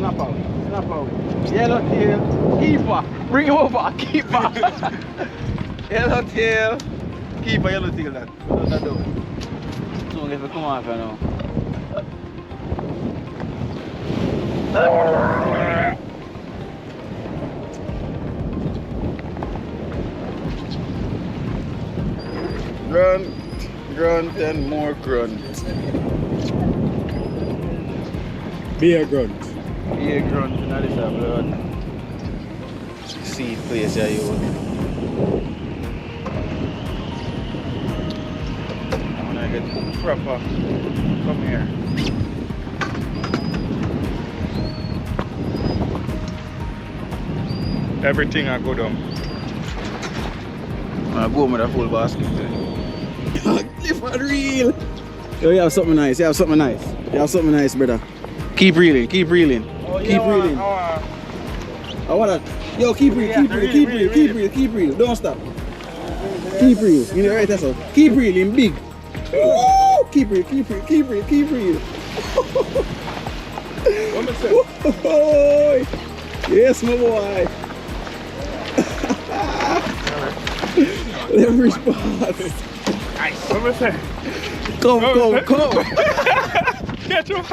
Snap out. Snap out. Yellowtail. Keeper. Bring him over. Keeper. Yellowtail. Keeper, yellowtail that. Close that door. Soon as we come off here now. Grunt and more grunt. Beer grunt. Beer grunt in this blood. Seed place here you. When I get proper, come here. Everything I go down. I go with a full basket. Live unreal. Yo, you have something nice. You have something nice. You have something nice, brother. Keep reeling. Keep reeling. Oh, keep reeling. I wanna. Yo, keep reeling. Keep reeling. Keep reeling. Keep reeling. Keep reeling. Don't stop. Keep reeling. You know right, that's all. Keep reeling big. Woo! Keep reeling. Keep reeling. Keep reeling. Keep reeling. Yes, my boy. Leverage boss. Nice. What was that? Come. Catch him.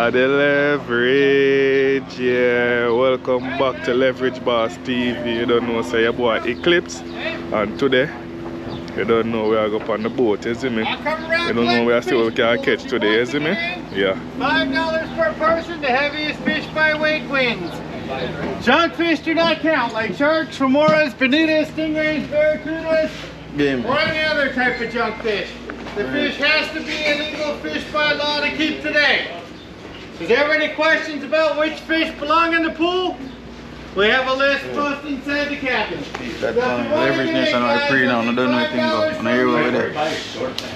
The leverage, yeah. Welcome back to Leverage Boss TV. You don't know, say your boy Eclips, and today you don't know we are going on the boat, you see me? You don't know we are still we can catch today, you see me? Yeah. $5 per person. The heaviest fish by weight wins. Junk fish do not count, like sharks, remoras, bonitas, stingrays, barracudas, or any other type of junk fish. The fish has to be a legal fish by law to keep today. Is there any questions about which fish belong in the pool? We have a list posted inside the cabin. That leverage nation on the pre now, I don't know anything go. When I hear over there,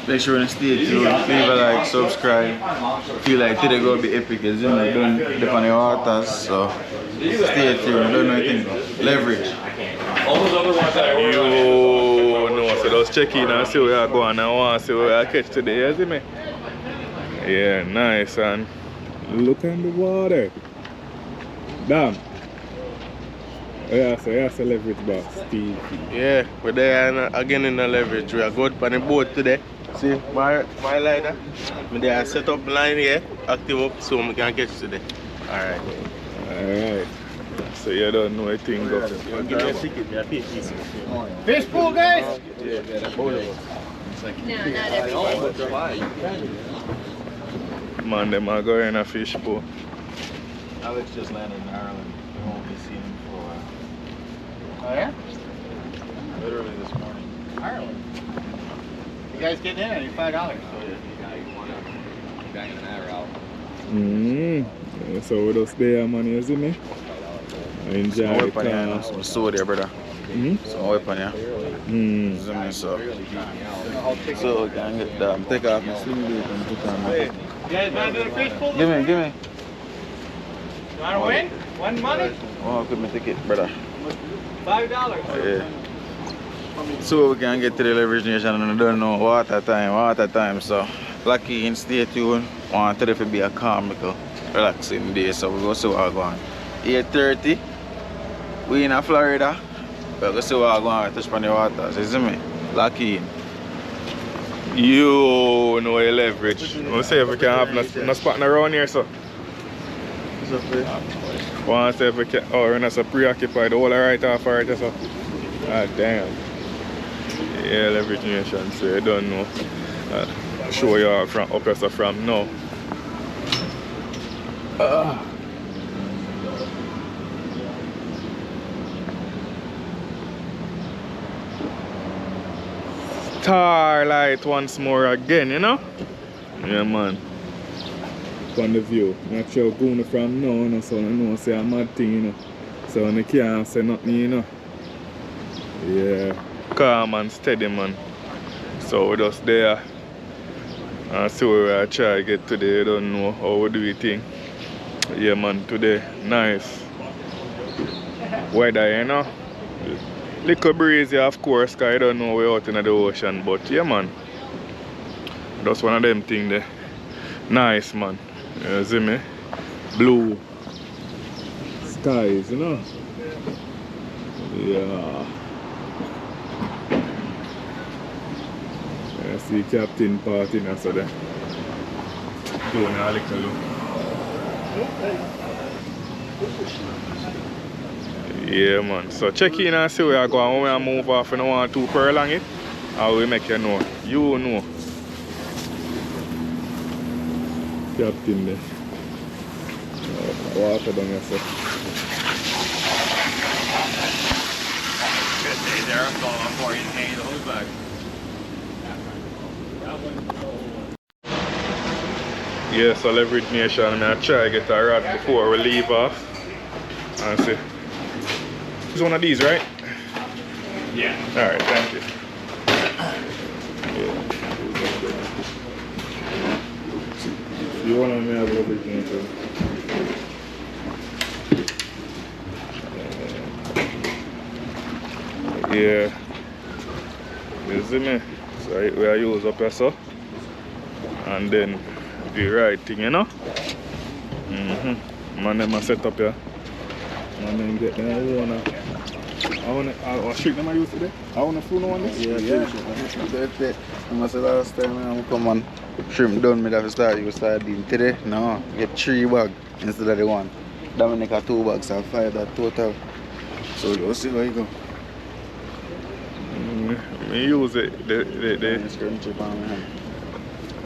make sure you stay tuned, leave a like, subscribe. Feel like today gonna be epic, as you know, don't dip on the waters, so stay tuned, I don't know anything go. Leverage. Yo, no, so just check in and see where I go and I want to see where I catch today, you see me? Yeah, nice, and Look in the water. Damn. Yeah, so that's a leverage boss, TV. Yeah, we're there again in the leverage. We are going on the boat today. See, my line, we are set up line here, active up so we can catch today. Alright. alright. So you don't know anything go. Give me a ticket, I pay easy. Fish pool, guys? Yeah, No, not everything. Man, them are going in a fish pool. Alex just landed in Ireland. We won't be seeing him for a while. Oh yeah? Literally this morning. Ireland. You guys getting in? I need $5. So we just there, man, you see me? Enjoy Some the weapon here, car. some sword there, brother. Some weapon here. You see me, so we can get that. Take off my sling bait and put on my. You guys want to do the fish pool? Give me. You want to win? Win money? Oh, give me a ticket, brother. $5. Yeah. So we can get to the leverage nation and I don't know water time, so lucky and stay tuned. Want today to be a calm, relaxing day, so we go see what we're going. 8:30, we in Florida, we go see what we're going, touch on the water, so you see me? Lucky in. You know a leverage. We'll see if we can have no spot around here, so. Want to see if we can, oh, we're not so preoccupied, the whole right off right, so. Ah, damn. Yeah, leverage nation, so you don't know. Show you all from up here, so from now. Starlight once more again, you know? Yeah, man. On the view. Not sure going from now, you know, so I know say a mad thing, you know. So I can't say nothing, you know. Yeah. Calm and steady, man. So we're just there and see where I try to get today. I don't know how we do it thing. Yeah man, today nice weather, you know. Little breezy of course, cause I don't know we're out in the ocean, but yeah man. That's one of them things there. Nice man. You see me? Blue skies, you know? Yeah. I see Captain party now, so there. Doing a little look. Yeah man. So check in and see where I go and when I move off and I want to prolong it. I will make you know. You know. Captain there. Water down here, sir. Good day there, I'm going on for you to hang the whole bag. Yeah, so Leverage Nation, I'm going to try to get a rod before we leave off. And see. It's one of these, right? Yeah. Alright, thank you. You want to have Leverage Nation? Yeah. You see me? So we are use up here, so. And then the right thing, you know? Man, them are set up here. Man, them get them owner. I'll street them I use today. I want to fool no on this? Yeah. I must say last time I come on shrimp done, me have to start, you start doing today. No, get 3 bags instead of the 1. Dominic have 2 bags, so 5 that total. So we'll see where you go. Me use it, Screen chip on my hand.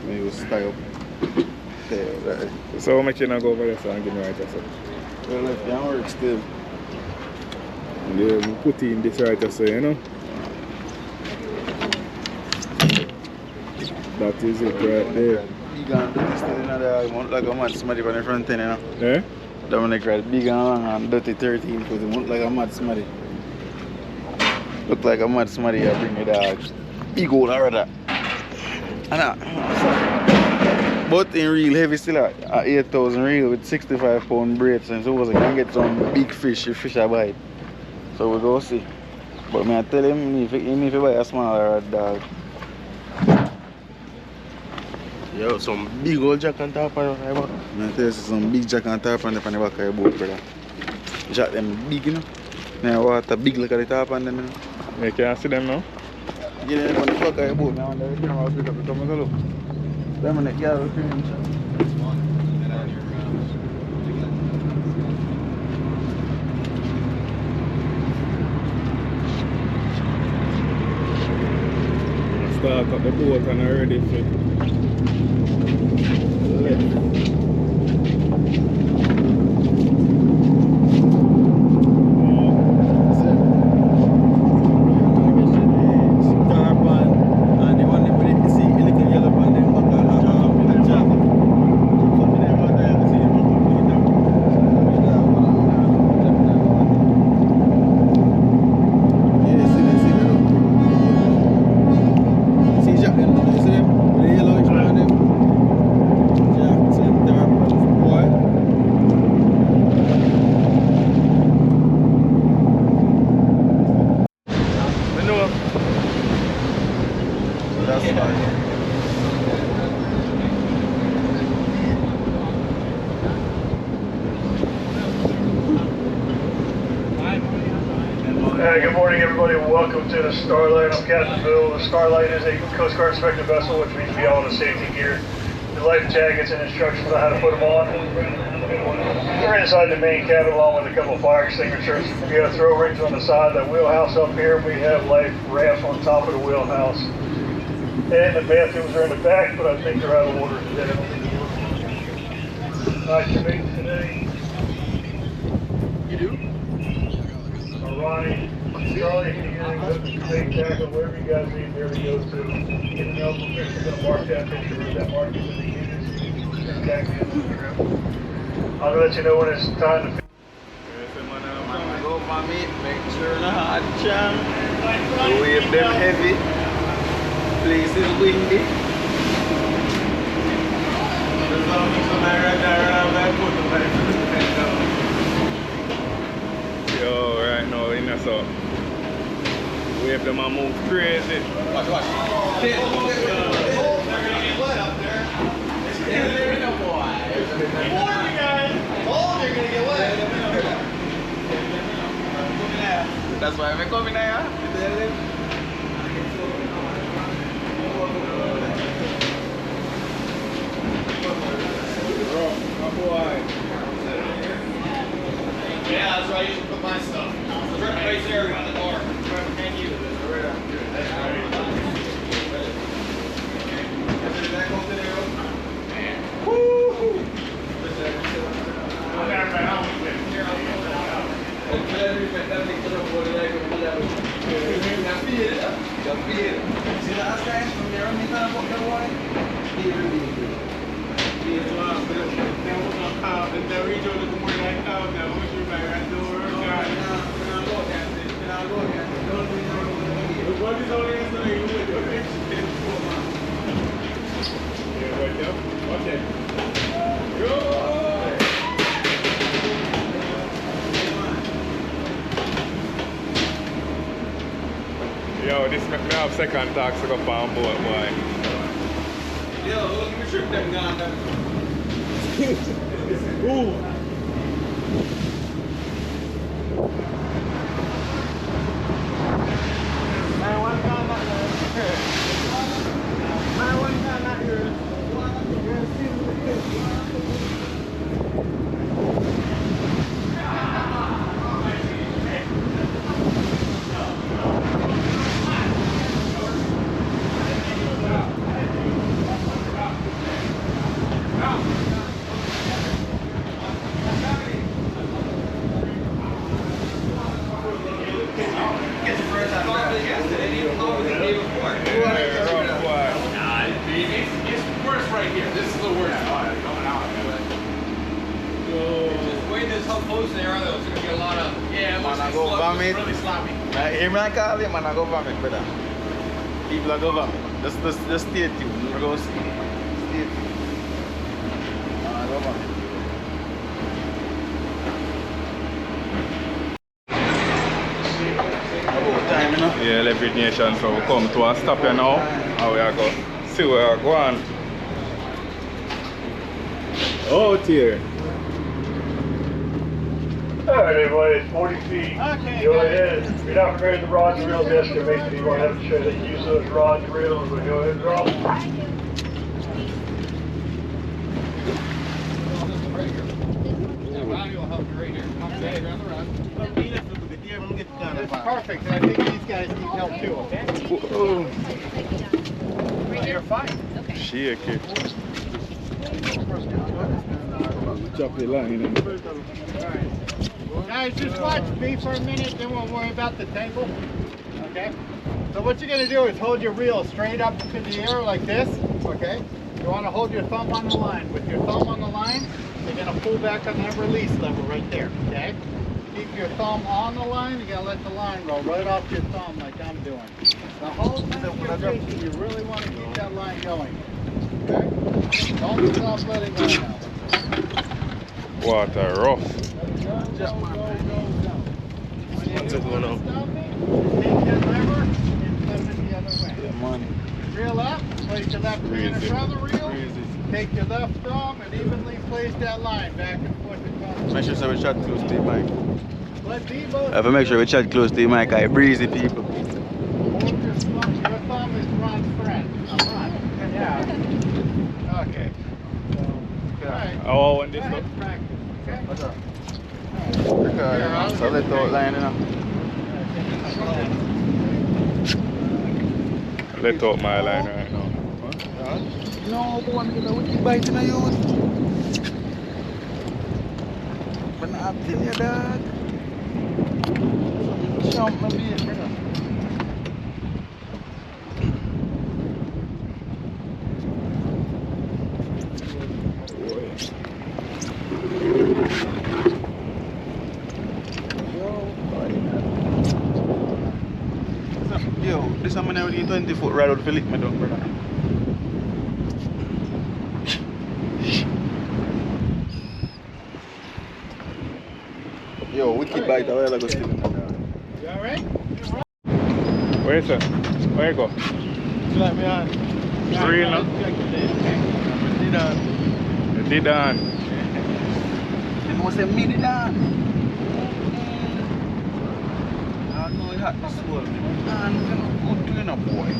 Me use tie up. There, right. So I'm making I go over there so and give me right there, so. Well, if you work still. Yeah, we put in this right there, so you know. That is it right there. Big and dirty still in there. I want like a mad somebody on the front end, you know. Eh? Dominic right big and long and dirty 13 because he want like a mad somebody. Look like a mad somebody I bring me dog. Big old rather. But in real heavy still at 8,000 reel with 65 pound braid, so suppose I can get some big fish if fish I bite. So we'll go see. But I tell him if he buy a smaller rod dog. Yo, some big old jack and top on the back. I tell you some big jack and top on the back of your boat, brother. Jack them big, you know. Now water big like at the top on them, you know. You can see them now? Get them on the back of your boat now and the camera pick up and come and go look. Them on the yellow cream. Start up the boat and already fit. Good morning, everybody. Welcome to the Starlight. I'm Captain Bill. The Starlight is a Coast Guard inspected vessel, which means we all have safety gear, the life jackets, and instructions on how to put them on. We're inside the main cabin along with a couple of fire extinguishers. We have throw rings on the side of the wheelhouse up here. We have life rafts on top of the wheelhouse. And the bathrooms are in the back, but I think they're out of order today. Nice to meet you today. You do? Ronnie, Charlie, if you're going to go to the big tackle, wherever you guys need, there we go to. Get an elbow picture, going to mark that picture where that mark is in the units. I'll let you know when it's time to finish. Go my meat, make sure the hot jam. Wave them heavy. place is windy. Yo, right now in the sun. Wave them and move crazy. Watch. That's why I'm coming here. Yeah, that's where I usually put my stuff. Right there on the door. Thank you. Yo, this make me have second talks to go on board, boy. Yo, look at me trip them down there. It's worse right here. This is the worst. Just wait this how close they are though. It's gonna be a lot of Man, I go vomit. really sloppy. Hear me, I call you, man, I go vomit, brother. People are go vomit. Just stay tuned. We're going to see. Stay tuned. Man, I go vomit. Time, you know? Yeah, Leverage Nation, so we come to a stop here now. And we are go see where we're going. Out here. Alright everybody, it's 40 feet. Okay, Go guys. ahead. You're not prepared the rods and reels excavation. You want to have to show that you use those rods and reels. We'll go ahead and drop them. This is perfect, and I think these guys need help too, okay? Whoa. You're fine. Shake it. Chop the line. Alright. Guys, just watch me for a minute, then we'll worry about the tangle. Okay? So what you're gonna do is hold your reel straight up into the air like this, okay? You wanna hold your thumb on the line. With your thumb on the line, you're gonna pull back on that release lever right there, okay? Keep your thumb on the line, you're gonna let the line roll right off your thumb like I'm doing. The whole time you're fishing, you really wanna keep that line going, okay? Don't stop letting go now. Water rough. What's it going on? Take that lever and flip it the other way. Yeah, man. Reel up, place your left hand in front of the reel. Take your left thumb and evenly place that line back and forth across. Make sure we chat close to the mic. Let Debo. I have to make sure we chat close to the mic. I breezy people. Hold your thumb is Ron's friend. I'm Ron. Yeah. Okay. Alright. Oh, and this Go ahead one. and practice, okay? What's up? So let's out line, you know. Let out my line right now. No, but I'm gonna wicked bite in a use. But not tell you, dog. Jump my beard, brother. Yo, this one I already 20 20-foot rod out for lick me down, brother. Yo, wicked bite, I will go still in there. You alright? Where is it? Where you go? Let me on. Real now? You did on. You know say me did on. I know it hot this world. Man, you know, good to you know, boy.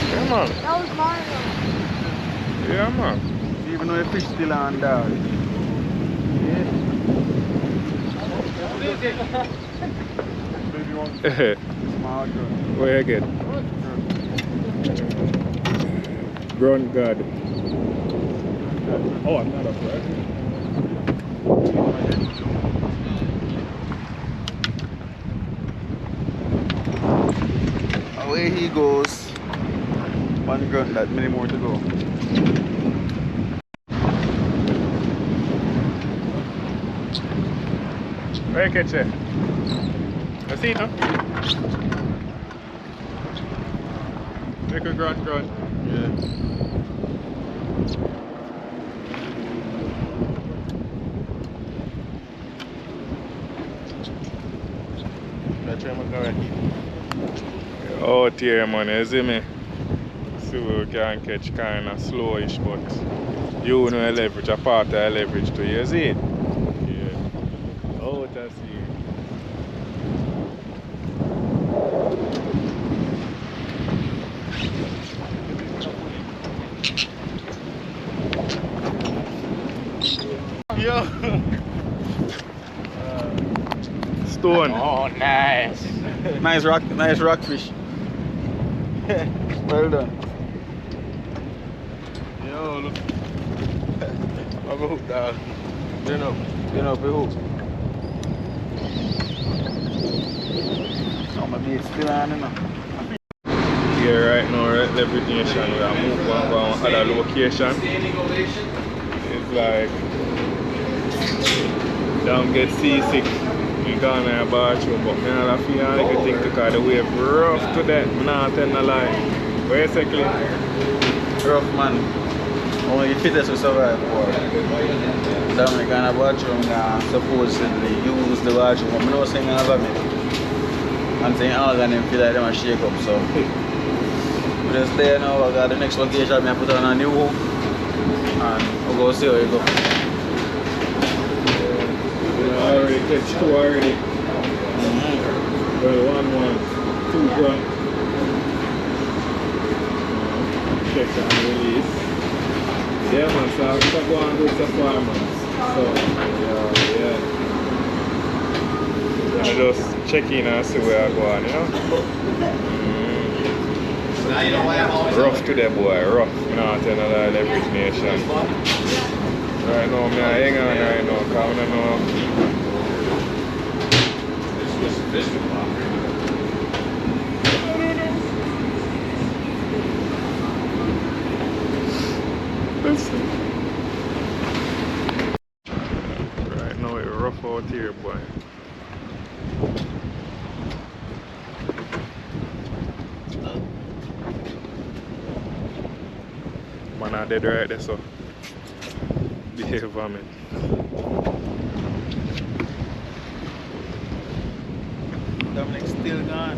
Yeah, man. That was mine. Yeah, man. Even though the fish still on dog. Small girl. Where you get? Ground guard. Oh, I'm not up there. Away he goes. One grunt, that many more to go. Where you catch it? I see it, no? Make a grunt. Yeah. Out here, man, you see me? See we can catch kind of slowish, but you know a leverage, a part of a leverage too, you see it? Yeah. Out I see it. Yo. Stone. Oh, nice. Nice rockfish. Well done. Yo, look. I'm a hook dog. You know, we hook. Oh, my bait's still on, you know. Here right now, right, leverage nation, we are moving on other location. It's like don't get seasick in Ghana and bathroom, but I don't feel like a thing because the wave rough to that. I'm not telling a lie. Where is Eclips? Rough man. Only the fittest will survive. Jamaican and bathroom supposedly use the bathroom. I'm not saying another me. I'm saying all of them feel like them shake up. So we just there now. I got the next location. I put on a new home and we'll go see how it goes. I already catch two already. Well, 2 grunt. Check and release. Yeah, man, so I'm going to go and do some farmers. So, yeah. I just check in and see where I go on, you know? Now you know why I'm always Rough today, boy, rough. I'm not telling another leverage nation. Right now, I'm hang on right now, because I don't know. Right now it's rough out here, boy. Man, I'm dead right there, so behave on me. Dominic's still gone.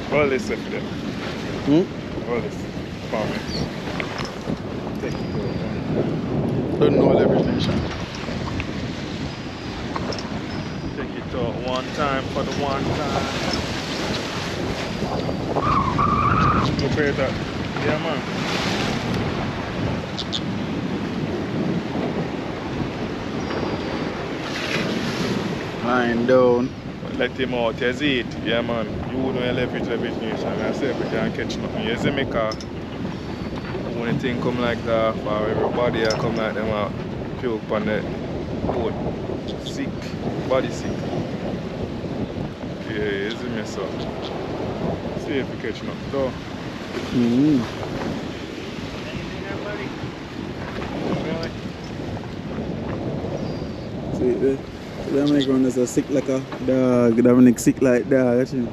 All this stuff there. All this farming. Take it out. Don't know leverage nation. Take it out one time for the one time. Operator. Yeah, man. Lying down. Let him out, you see it? Yeah, man. You know leverage nation. I say we can't catch nothing. You see me, car? When the thing come like that, for everybody I come like them out, puke on the boat. Sick. Body sick. Yeah, you see me, so. See if we catch nothing, though. See, the Jamaican is a sick like a dog. Dominic sick like dog. That's him.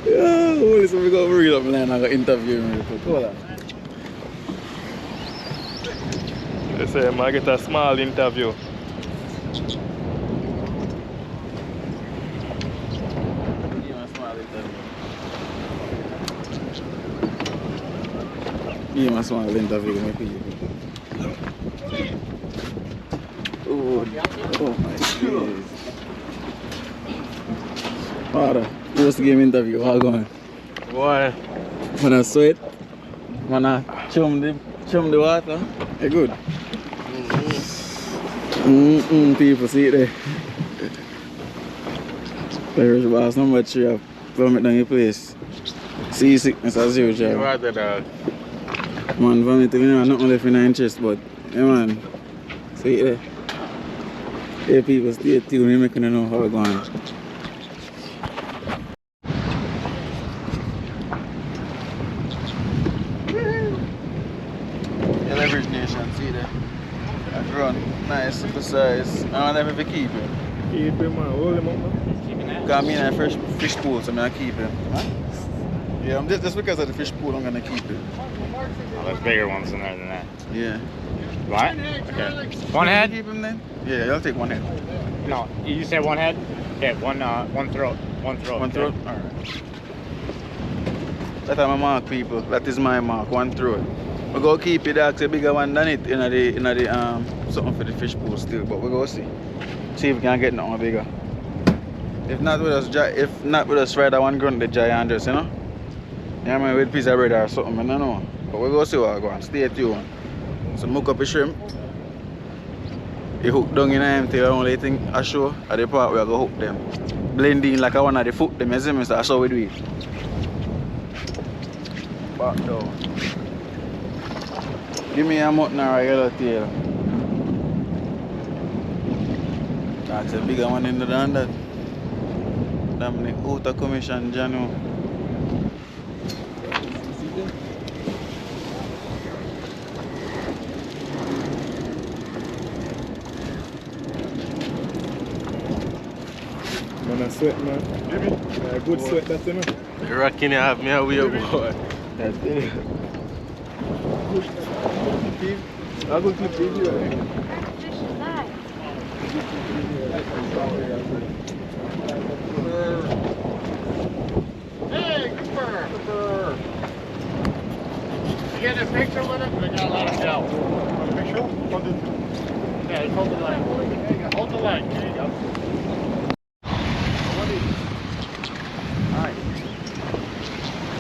Yeah, holy, so we got real up man. I got interview him. Hold on. They say I might get a small interview. Give him a small interview. Oh my goodness. Father, who was to give him interview? How going? Boy. When I sweat, when I chum the water, it's good. People see it there. Leverageboss number 3 of vomit down your place. Seasickness as usual. Water dog. Man, vomiting, you know, nothing left in my chest, but yeah man, see it there. Hey people, stay tuned, you're making know how it's going. Yeah, Leverage Nation, see there. That run, nice, super size. I want them to keep him. Keep him, man. Hold him up, man. Because I'm in a fresh fish pool, so I'm going to keep him. Yeah, just because of the fish pool, I'm going to keep him. Oh, there's bigger ones in there than that. Yeah. What? Okay. One head? Keep him then? Yeah, I'll take one head. No, you said one head? Okay, one throat. One throat. One okay. throat? Alright. That's how I mark people. That is my mark, one throat. We're going to keep it a bigger one than it in the something for the fish pool still, but we're going to see. See if we can get nothing bigger. If not with us ride that one grunt the giant, you know? Yeah, I mean, with piece of bread or something, I don't know. But we're going to see what we're going. Stay tuned. So hook up a shrimp. You hook down in them till only thing I show at the part where I go hook them. Blend in like I want to foot them, you see me? So that's how we do it. Back down. Give me a mutton or a yellow tail. That's a bigger one in the than that. Dominic out of commission, Janu. Man, I sweat, man. Good sweat, that's you know. The rocking you have me away, boy. That's it. I'll go clip video. That fish is nice. Hey, Cooper! You getting a picture with it? They got a lot of gel. Want a picture? Yeah, just hold the leg. There you go. Hold the leg. There you go. Alright.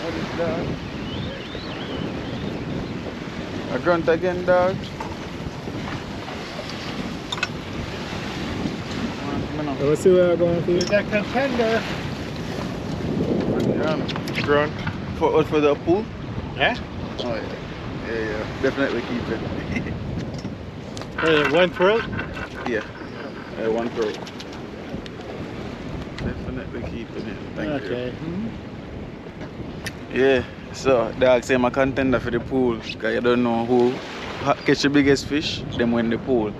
What is that? A grunt again, dog. Let's see where I'm going for. He's a contender. Grunt. For the pool? Yeah? Oh yeah. Yeah. Definitely keep it. Hey, one throat? Yeah. One throat. Definitely keeping it. Thank Okay. you. Yeah. So, dog say I'm a contender for the pool. Because you don't know who catch the biggest fish, them win the pool.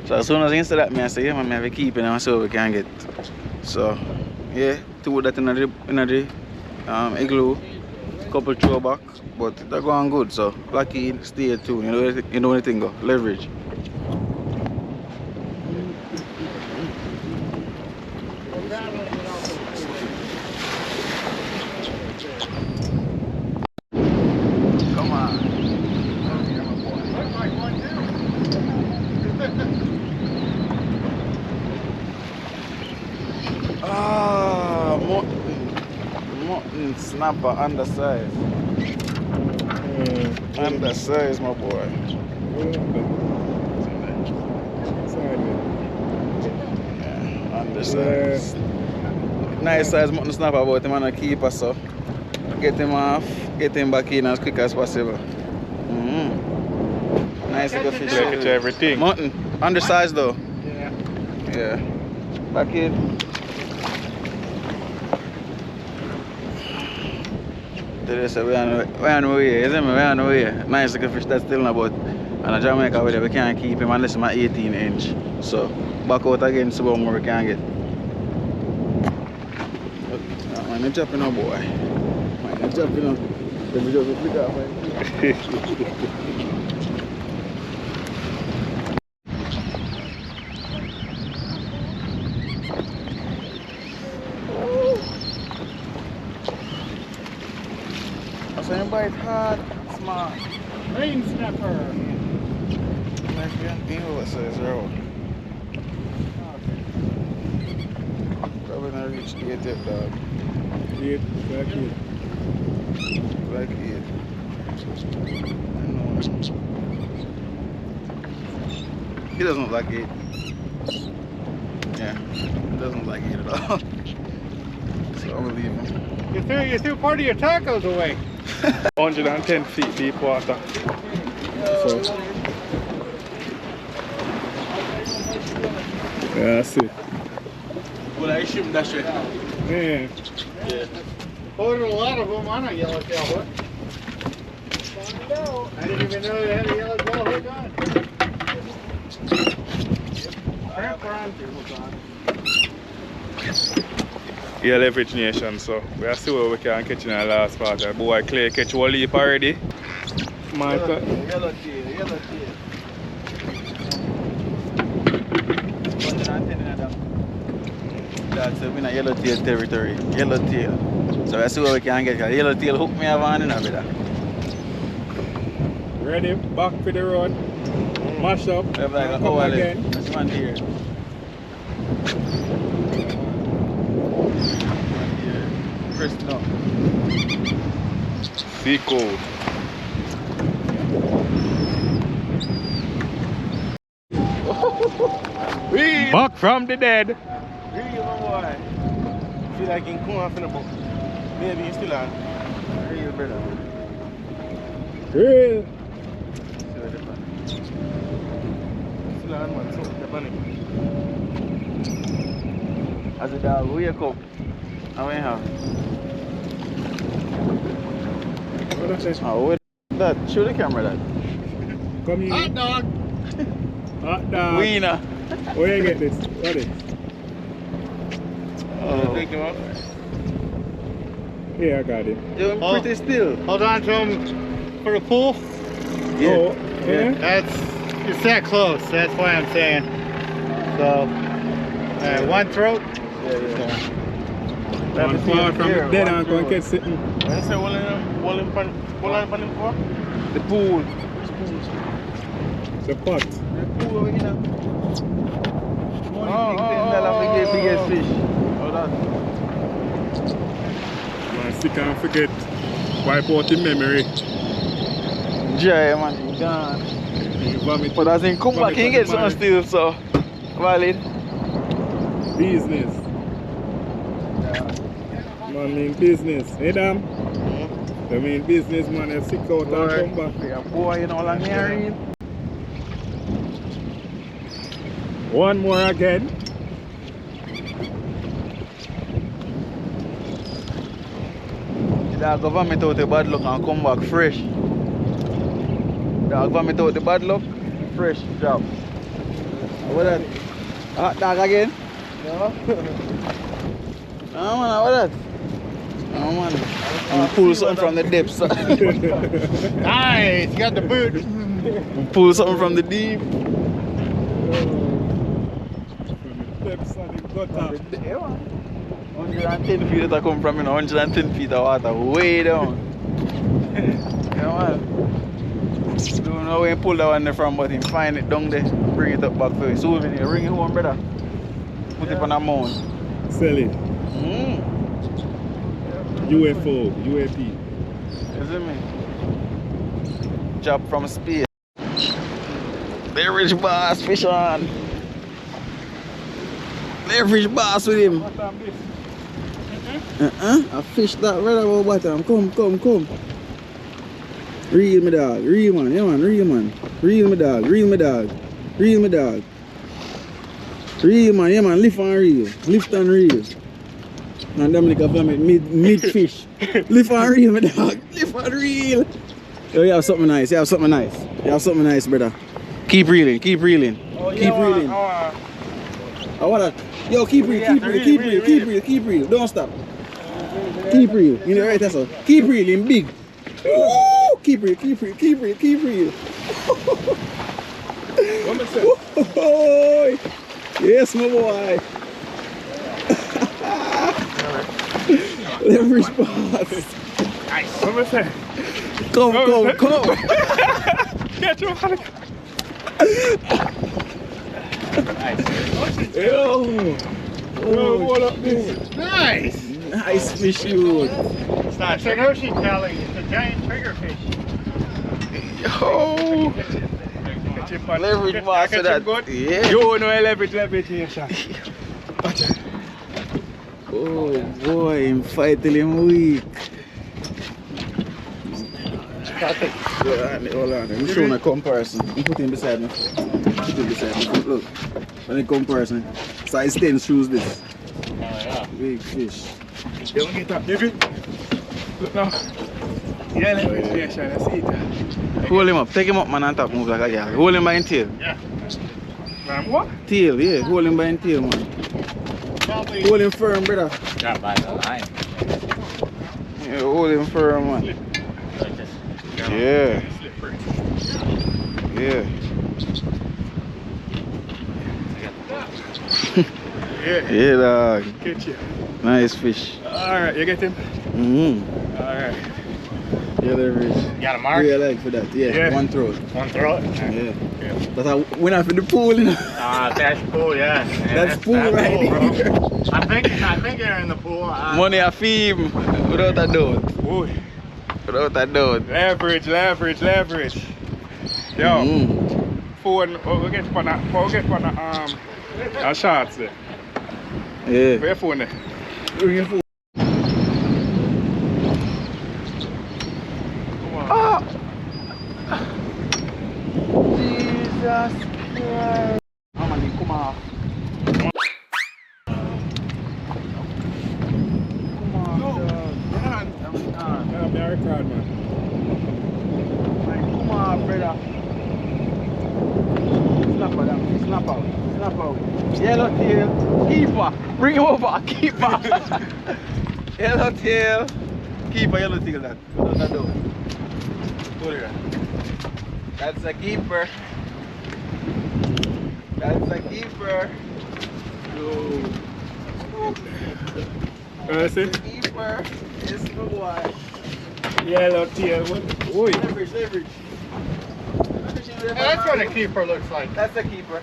So as soon as I say that, I say, yeah, man, I have to keep it and see what we can get. So, yeah, two that in the igloo, couple throwback, but they're going good. So, lucky, stay tuned. You know anything go, leverage. Come on. Ah, mutton snapper, undersized. Undersized, my boy. Yeah, undersized. Nice size mutton snapper, but him wanna keep us so. Get him off, get him back in as quick as possible. Nice little fish. Look at everything. Mutton, undersized though. Yeah. Yeah. Back in. Today say we on the way, you see me? We on the way. Nice looking fish that's still in the boat. And in Jamaica we can't keep him unless I'm 18 inch. So back out again, see what more we can get. Man, I'm jumping up, boy. Man, I'm jumping up. Let me just flick off, man. I say, bite hard, smart. Rain snapper. Nice, you know what says road. Probably not reach 8 yet, dog. 8, like 8. Like 8. I know. He doesn't look like 8. Yeah, he doesn't look like 8 at all. So I'm gonna leave him. You threw part of your tacos away. 110 feet deep water. So, Yeah, I see. Well, I shouldn't dash it. Yeah. Ordered a lot of them on a yellowtail hook. I didn't even know they had a yellowtail hook on. yeah, leverage nation, so we are see what we can catch in the last part. Boy, Clay catch one leap already. My God. Yellow tail, yellow tail. That's in a yellow tail territory. Yellow tail. So I see what we can get. Yellow tail hook me have on in a bit. Ready, back for the road. Mash up. Like an come hour again. This one here. First no. Sea cold. Back from the dead. Really, my boy. Feel like in come off in the book. Maybe you still on. Real brother. Real. Still on, man. So, the money. As a dog, wake up. How many have? What is that? Oh, what that? Show the camera that. Come here. Hot dog. Hot dog. Wiener. Where you get this? What is? Oh. Take him off. Yeah, I got it. You're pretty still. Hold on to them for the pool. Yeah. Oh, yeah. It's that close. That's why I'm saying. So, one throat. One far from the dead and go and get sitting. When you say hold him for? The pool. The pot. The pool over here. Biggest fish. Oh, that. Man, still can't forget. Wipe out the memory. Jay, man, he gone. But as in come back, he get something still, so valid. Business. Man mean business. Hey, damn. I mean business, man. You stick out and come back. Yeah, boy, you know how long here read? One more again. Dog vomit out the bad luck and come back fresh. Dog vomit out the bad luck, fresh job. What that? Hot dog again? No. No man, what that? No man. Pull something from the depths. Nice. You got the boot. Pull something from the deep. Steps on the gutter. 110 feet that I come from, 110 feet of water, way down. Yeah, man. Don't know where you pull that one there from, but him find it down there, bring it up back for you. Souvenir, bring it home, brother. Put it on a mount. Sell it. UFO, UAP. You see me? Job from space. Leverage boss, fish on. Leverage boss with him. I fish that right about bottom. Come. Reel me dog, reel man, yeah man, reel man. Reel me dog. Reel man, yeah man, lift and reel. Lift and reel. And them like a vomit mid fish. Lift and reel, my dog. Lift and reel. Yo, you have something nice. You have something nice. You have something nice, brother. Keep reeling. Keep reeling. Keep reeling. I wanna. Yo, keep reeling. Keep reeling. Keep reeling. Keep reeling. Keep reeling. Don't stop. Keep reeling. You know right? That's all. Keep reeling big. Woo! Keep reeling. Keep reeling. Keep reeling. Keep reeling. Yes, my boy. Leverage boss. Nice. What was that? Come. Catch him. Yo. What up, this? Nice. Nice fish, you. It's not an ocean telly. It's a giant triggerfish. Yo. Leverage boss for that. Yeah. You know leverage here, Sean. Oh boy, him fight till him weak. Hold on, let me show my comparison. You put him beside me. Put him beside me. Look, when the comparison. Size 10 shoes this. Oh yeah. Big fish. Yo, get up, baby. Look now. Yeah, leverage here, Sean. I see it. Hold him up, take him up, man, and top move like a girl. Hold him by his tail. Yeah. What? Tail, yeah, hold him by his tail, man. Probably. Hold him firm, brother. Drop by the line. Yeah, hold him firm, man. Yeah. Yeah. Yeah, dog. Catch you. Nice fish. Alright, you get him? Alright. Yeah, leverage. You got a mark? Yeah, like for that. Yeah, one throat. One throat? Yeah. But I went out for the pool, you know. That's pool, yeah. That's pool right here. I think you're in the pool. Money a theme without a doubt. Ooh. Without a doubt. Leverage. Yo. Phone, we'll get for the shots there. Yeah. Where your phone there? Bring your phone. Jesus Christ. Oh man, come on. American, man. Come on, brother. Snap out. Yellowtail, keeper. Bring him over, keeper. Yellowtail, keeper, yellowtail. That. That's a keeper. That's a keeper. See? Keeper. Yes, my boy. Yellowtail. Oi. Leverage. That's what a keeper looks like. That's a keeper.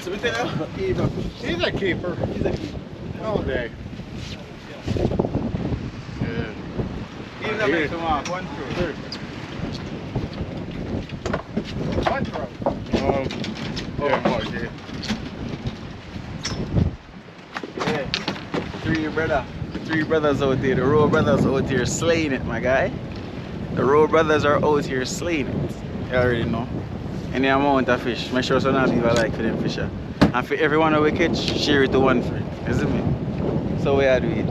So we tell you, keeper. He's a keeper. He's a keeper. All day. He's a man to mark. One throw. One throw. Yeah. Yeah. Three brothers out here. The Rowe brothers out here slaying it, my guy. The Rowe brothers are out here slaying it. You already know. Any amount of fish. Make sure some people like for them fish. And for everyone that we catch, share it to one friend. Isn't me? So we are doing it.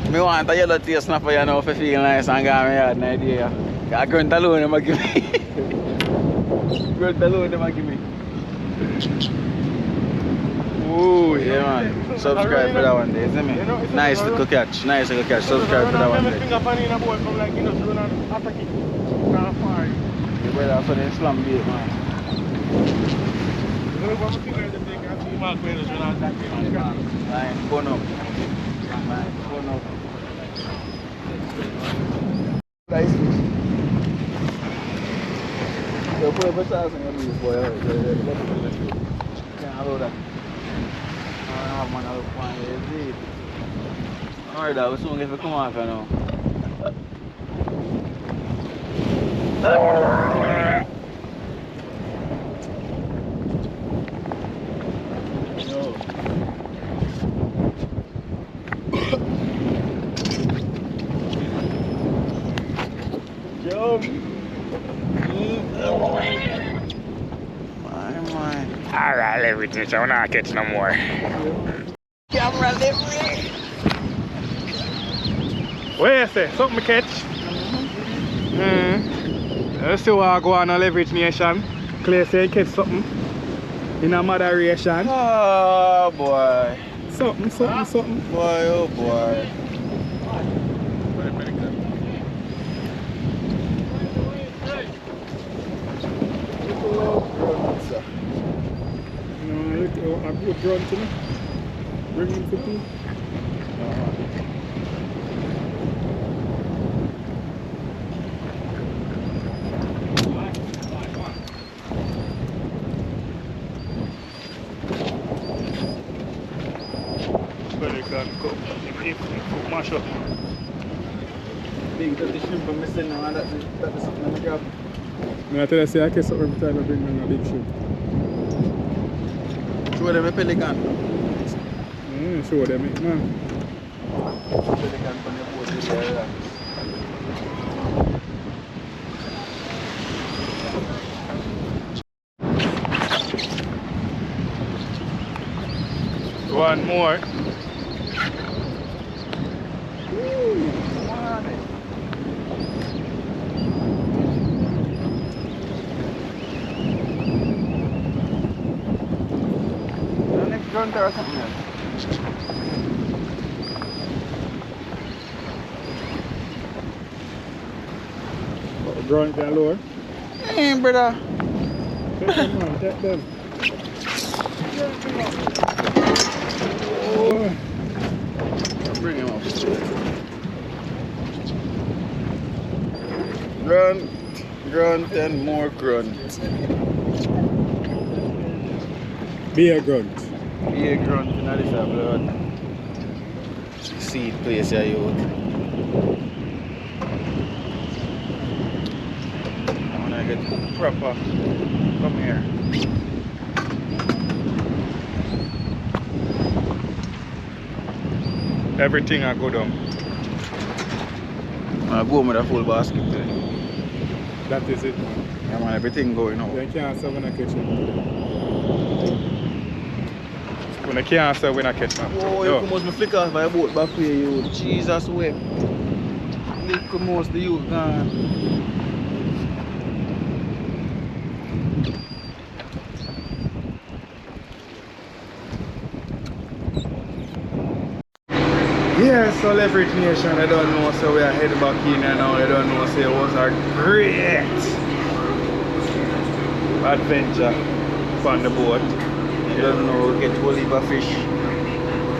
Me want a yellowtail snapper, you know, for feeling nice and got me an idea. I grunt alone, them give me. Grunt alone, them give me. Ooh, yeah, man. Subscribe for that one day, isn't it? Nice little catch. Subscribe for that one day. You better have some slam bait, man. Line, phone up. Nice fish. Yo, put up a sauce on your knees, boy. Can't allow that. Man, I'll find it. Alright, that was soon get to come off, you know. leverage nation, we're not catch no more. Camera leverage. What you say? Something catch? Let's see what I go on a leverage nation. Clay say he catch something in a moderation. Oh boy. Something. Boy, oh boy. A good run to me. Bring him 50. Mash up. Big dirty shrimp I'm missing now, that's something I'm grab. I tell you, say I catch something every time I bring down a big shrimp. Show them a pelican. Show them it, man. Pelican from your boat with your relax. One more. Grunt or something else. Grunt down lower. Hey, brother. Take them, man. Take them. Oh. Bring him up. Grunt and more grunt. Be a grunt. Be a grunt in this blood. Seed place here, youth. I wanna get proper. Come here. Everything I go down. I go with a full basket today. That is it. Yeah, man, everything going on. You can't say when I catch it. When I can't say when I catch them. Oh, you come out me flick off my boat back here, you. Jesus way. Look come out the youth gone. Yeah, so leverage nation, I don't know, so we are heading back in and now I don't know, so it was a great adventure on the boat. You don't know, we catch whole heap of fish. We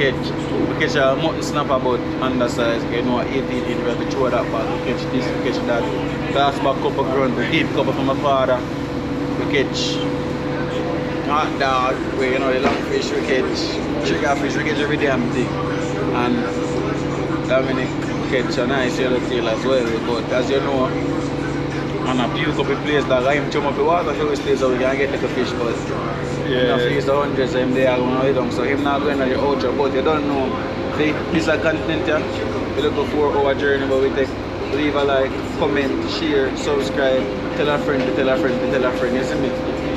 catch a mutton snapper about undersize, you know, 18 inch, we have to throw that back, we catch this, we catch that. Glass back couple grunt, we deep couple from my father. We catch hot dog, where you know the long fish, we catch trigger fish, we catch every damn thing. And Dominic catch a nice yellowtail as well, but as you know, on a puke up a place that I'm chum up the water, so we stay so we can get little fish, but yeah. if he's the hundreds, him they are going to down, so him not going on the outro, but you don't know, see, this is a continent here, we look a 4-hour journey, but we take, leave a like, comment, share, subscribe, tell a friend, tell a friend, tell a friend, you see me?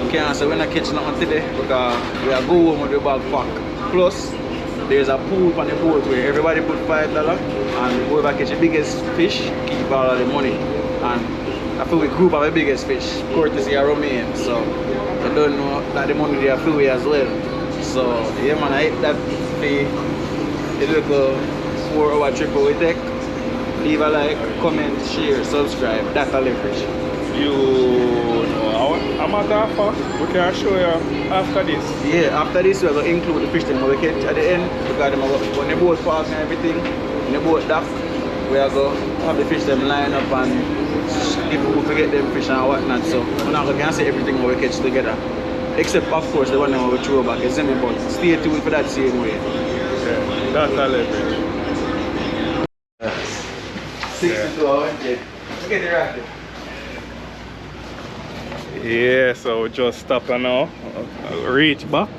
You can't say we're not catching nothing today, because we are going home with the bag pack, plus, there's a pool on the boat where everybody put $5 and whoever catch the biggest fish keep all of the money. And I feel we group of the biggest fish, courtesy of Romaine. So I don't know that the money they are free as well. So yeah man, I hate that fee. The little 4-hour trip we take. Leave a like, comment, share, subscribe. That's a leverage. You know, a matter of fact, we can show you after this. Yeah, after this we're going to include the fish that we catch at the end, because them when the boat park and everything, in the boat dock, we are going to have the fish them line up and if we forget them fish and whatnot, so we're not going to see everything we catch together. Except of course the one that we throw back, isn't it? But stay tuned for that same way. Yeah, that's a leverage. 62 hours, yeah. Get it right. Yeah, so we just stop and now, reach back,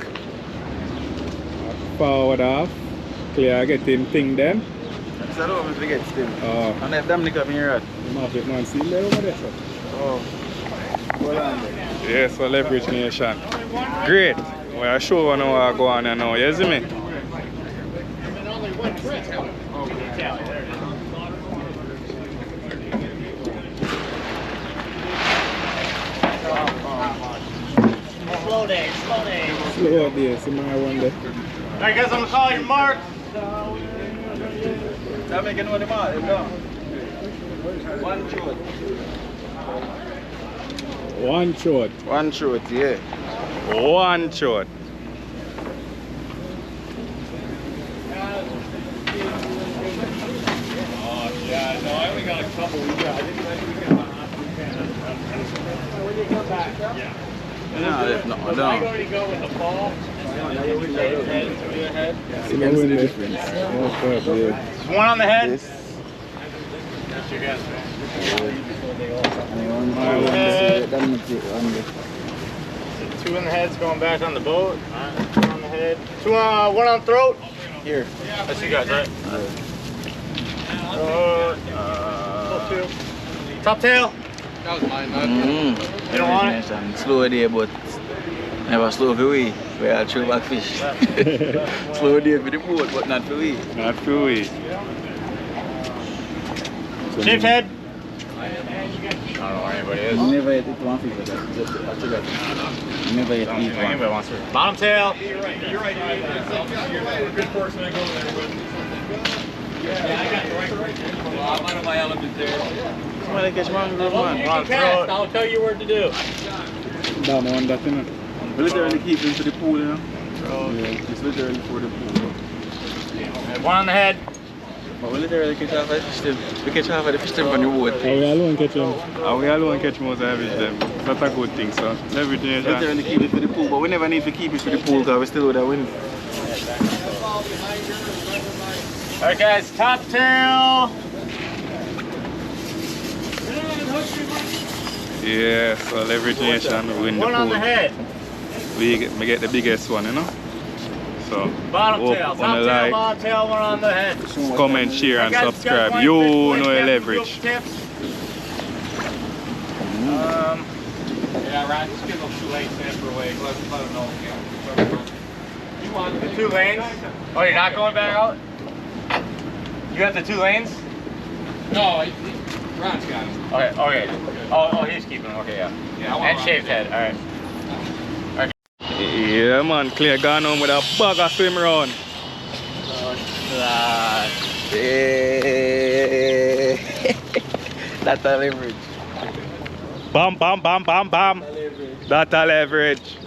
Forward off. Clear getting thing then. So I don't want to forget still. Oh. And if them nigga in here, Market man, see there over there, sir. oh, hold on there. yeah, so leverage nation. Great. We are sure when I go on now, you see me? Slow day, slow day. Slow up there, see my one day. Alright guys, I'm gonna call your mark. Jamaican one, let's go. One shot. One shot. One shot, yeah. One shot. Yeah, no, I only got a couple. I didn't when you come back. Yeah. No, that's not. I'm going to go with the ball. See my one day. Yeah. One on the head. This. That's your guess, man. Two in the head's going back on the boat. Alright, one on the head. One on throat. Here. That's you guys, right? Two. Top tail. That was mine, You don't want it? Slow day, but never slow for we. We are throw back fish. Slow day for the boat, but not for we. Not for we. Shift head. I don't know where anybody is. Never ate it one fish, but that's it. Never ate it one. Anybody wants to. Bottom tail. You're right. You're a good person to go there with. Yeah, I got the right. I'm out of my element there. Somebody catch one, good man. On throat. I'll tell you what to do. Down on that, you know. We literally keep him for the pool, you know? Yeah. It's literally for the pool. One on the head. But we literally catch half of the fish still. We catch half of the fish still on the boat. Are we alone catch them? We alone catch most of them. That's a good thing, so everything is Literally keep it for the pool, but we never need to keep it for the pool because we still would have win. Alright guys, top tail. yeah, so everything is win the One on the pool. head. We get the biggest one, you know? So Bottom hope tail. on Top the tail, like, bottom tail, one on the head. comment, share and Guys, subscribe. guys, You want know fish, your fish, leverage. tips. Yeah, right. Just give them 2 lanes in for a week. Let them know. You want The 2 lanes. Oh, you're not going back out? You got the 2 lanes? No, Ron's got him. Okay. Oh, he's keeping them. Okay, yeah. Yeah, I want And Ron. shaved head. Alright. Yeah man, Clay gone home with a bag of swim round. That's a leverage. Bam bam bam bam bam. That's a leverage.